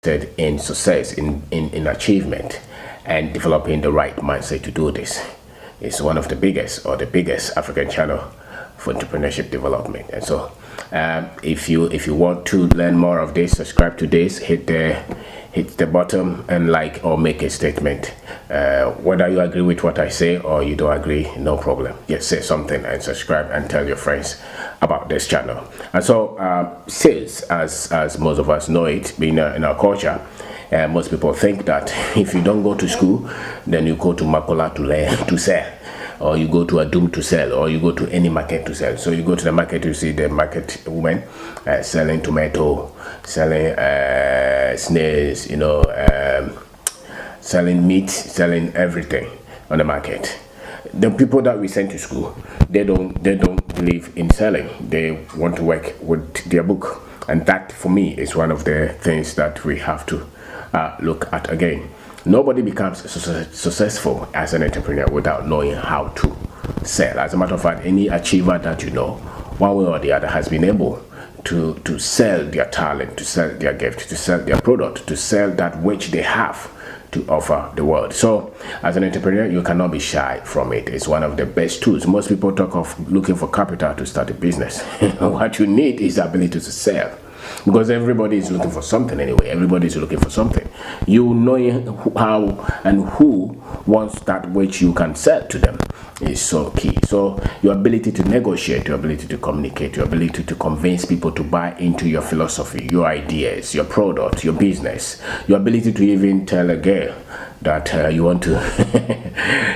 in success, in achievement, and developing the right mindset to do this. It's one of the biggest or the biggest African channel for entrepreneurship development. And so if you want to learn more of this, subscribe to this, hit the button and like or make a statement. Whether you agree with what I say or you don't agree, no problem. Just say something and subscribe and tell your friends about this channel. And so sales, as most of us know it, being in our culture, most people think that if you don't go to school, then you go to Makola to learn to sell, or you go to a Doom to sell, or you go to any market to sell. So you go to the market, you see the market women selling tomato, selling snails, selling meat, selling everything on the market. The people that we send to school, they don't believe in selling. They want to work with their book, and that for me is one of the things that we have to look at again. Nobody becomes successful as an entrepreneur without knowing how to sell. As a matter of fact, any achiever that you know, one way or the other, has been able to sell their talent, to sell their gift, to sell their product, to sell that which they have to offer the world. So as an entrepreneur, you cannot be shy from it. It's one of the best tools. Most people talk of looking for capital to start a business. What you need is the ability to sell. Because everybody is looking for something anyway. Everybody is looking for something. You knowing how and who wants that which you can sell to them is so key. So your ability to negotiate, your ability to communicate, your ability to convince people to buy into your philosophy, your ideas, your product, your business, your ability to even tell a girl that you want to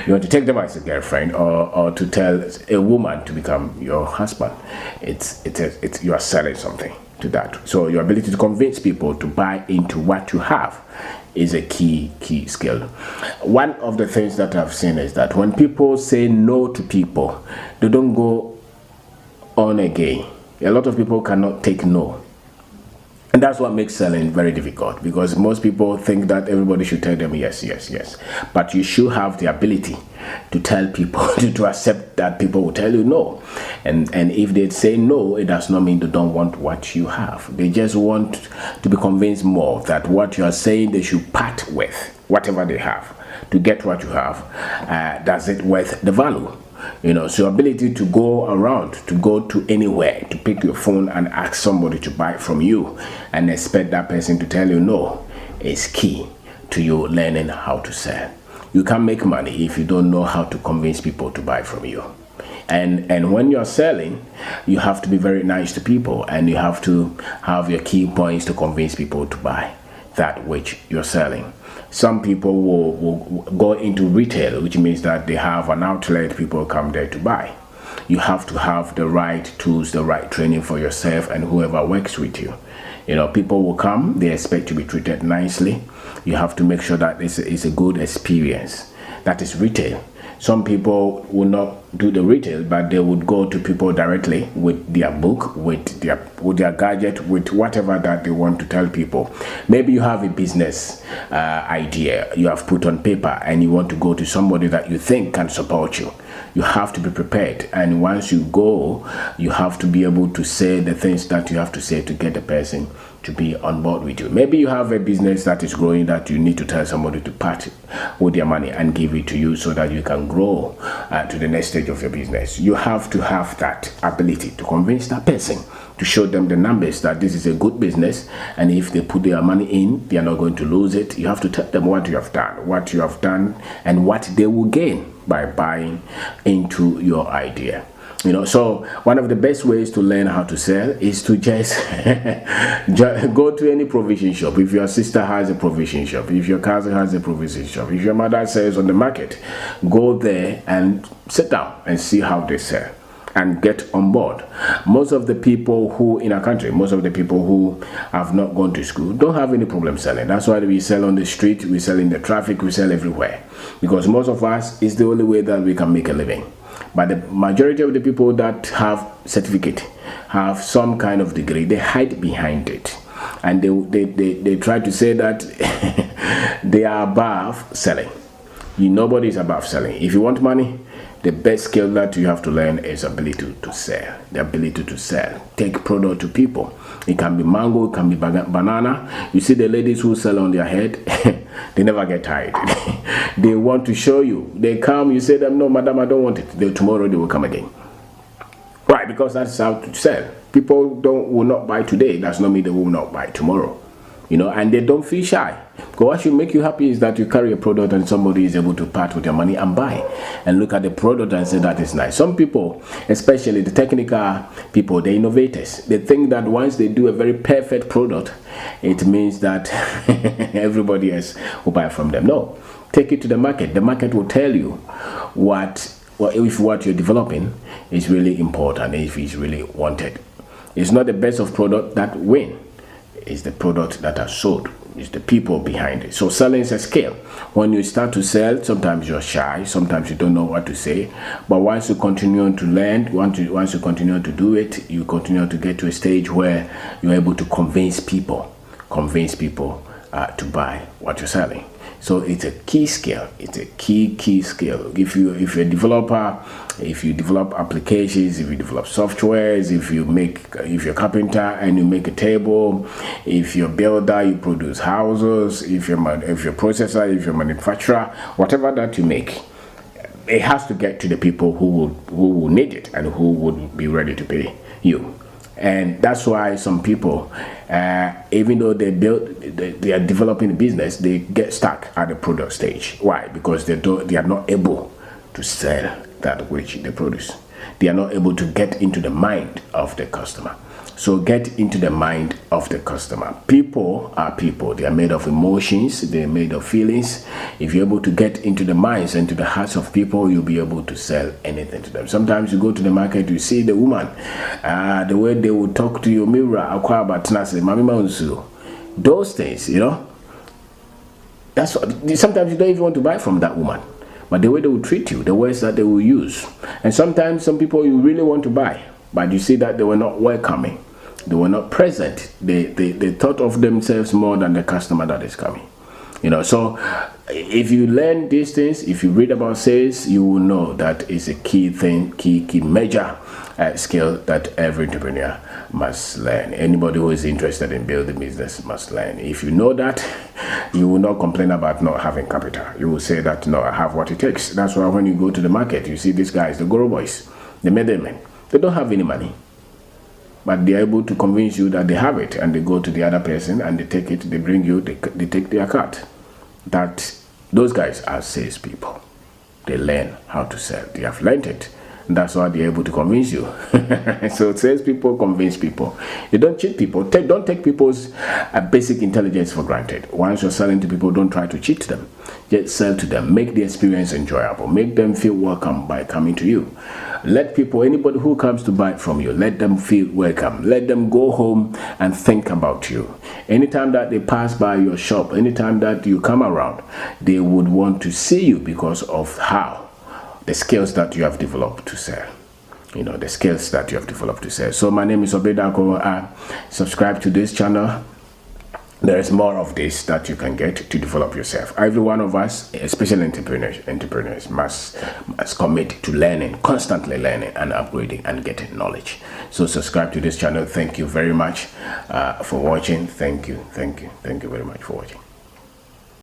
you want to take them as a girlfriend, or to tell a woman to become your husband. It's you are selling something to that. So your ability to convince people to buy into what you have is a key skill. One of the things that I've seen is that when people say no to people, they don't go on again. A lot of people cannot take no. And that's what makes selling very difficult, because most people think that everybody should tell them yes, yes, yes. But you should have the ability to tell people, to accept that people will tell you no. And if they say no, it does not mean they don't want what you have. They just want to be convinced more that what you are saying they should part with, whatever they have, to get what you have. Does it worth the value? So ability to go around, to go to anywhere, to pick your phone and ask somebody to buy from you and expect that person to tell you no is key to you learning how to sell. You can't make money if you don't know how to convince people to buy from you. And when you're selling, you have to be very nice to people, and you have to have your key points to convince people to buy that which you're selling. Some people will go into retail, which means that they have an outlet, people come there to buy. You have to have the right tools, the right training for yourself and whoever works with you. People will come, they expect to be treated nicely. You have to make sure that it's a good experience. That is retail. Some people will not do the retail, but they would go to people directly with their book, with their gadget, with whatever that they want to tell people. Maybe you have a business idea you have put on paper, and you want to go to somebody that you think can support you. You have to be prepared, and once you go, you have to be able to say the things that you have to say to get the person to be on board with you. Maybe you have a business that is growing that you need to tell somebody to part with their money and give it to you so that you can grow to the next stage of your business. You have to have that ability to convince that person, to show them the numbers that this is a good business, and if they put their money in, they are not going to lose it. You have to tell them what you have done, and what they will gain by buying into your idea. So one of the best ways to learn how to sell is to just go to any provision shop. If your sister has a provision shop, if your cousin has a provision shop, if your mother sells on the market, go there and sit down and see how they sell and get on board. Most of the people who in our country, most of the people who have not gone to school don't have any problem selling. That's why we sell on the street, we sell in the traffic, we sell everywhere, because most of us is the only way that we can make a living. But the majority of the people that have certificate, have some kind of degree, they hide behind it, and they try to say that they are above selling. Nobody is above selling. If you want money, The best skill that you have to learn is ability to sell. The ability to sell. Take product to people. It can be mango, it can be banana. You see the ladies who sell on their head, they never get tired. They want to show you. They come, you say them, no, madam, I don't want it. Tomorrow they will come again. Right, because that's how to sell. People will not buy today. That's not mean they will not buy tomorrow. You know, and they don't feel shy. Because what should make you happy is that you carry a product and somebody is able to part with your money and buy. And look at the product and say that is nice. Some people, especially the technical people, the innovators, they think that once they do a very perfect product, it means that everybody else will buy from them. No. Take it to the market. The market will tell you if what you're developing is really important, if it's really wanted. It's not the best of product that win. It's the product that are sold. It's the people behind it. So selling is a skill. When you start to sell, sometimes you're shy, sometimes you don't know what to say. But once you continue to learn, once you continue to do it, you continue to get to a stage where you're able to convince people to buy what you're selling. So it's a key skill. It's a key skill. If you're a developer, if you develop applications, if you develop softwares, if you're a carpenter and you make a table, if you're a builder, you produce houses, if you're a processor, if you're a manufacturer, whatever that you make, it has to get to the people who will need it and who would be ready to pay you. And that's why some people, even though they are developing a business, they get stuck at the product stage. Why? Because they are not able to sell that which they produce. They are not able to get into the mind of the customer. So get into the mind of the customer. People are people. They are made of emotions. They are made of feelings. If you're able to get into the minds and to the hearts of people, you'll be able to sell anything to them. Sometimes you go to the market, you see the woman, the way they will talk to you, those things, you know. That's what, sometimes you don't even want to buy from that woman. But the way they will treat you, the words that they will use. And sometimes some people you really want to buy, but you see that they were not welcoming. They were not present. They thought of themselves more than the customer that is coming. You know, so if you learn these things, if you read about sales, you will know that it's a key thing, key major skill that every entrepreneur must learn. Anybody who is interested in building business must learn. If you know that, you will not complain about not having capital. You will say that, no, I have what it takes. That's why when you go to the market, you see these guys, the Goro boys, the middlemen, they don't have any money. But they're able to convince you that they have it, and they go to the other person and they take it, they bring you, they take their cut. That those guys are salespeople. They learn how to sell. They have learned it. And that's why they're able to convince you. So salespeople convince people. They don't cheat people. Don't take people's basic intelligence for granted. Once you're selling to people, don't try to cheat them. Just sell to them. Make the experience enjoyable. Make them feel welcome by coming to you. Let people, anybody who comes to buy from you, let them feel welcome. Let them go home and think about you. Anytime that they pass by your shop, anytime that you come around, they would want to see you because of how the skills that you have developed to sell. You know, the skills that you have developed to sell. So my name is Kwabena. Subscribe to this channel. There is more of this that you can get to develop yourself. Every one of us, especially entrepreneurs must commit to learning, constantly learning and upgrading and getting knowledge. So subscribe to this channel. Thank you very much for watching. Thank you very much for watching.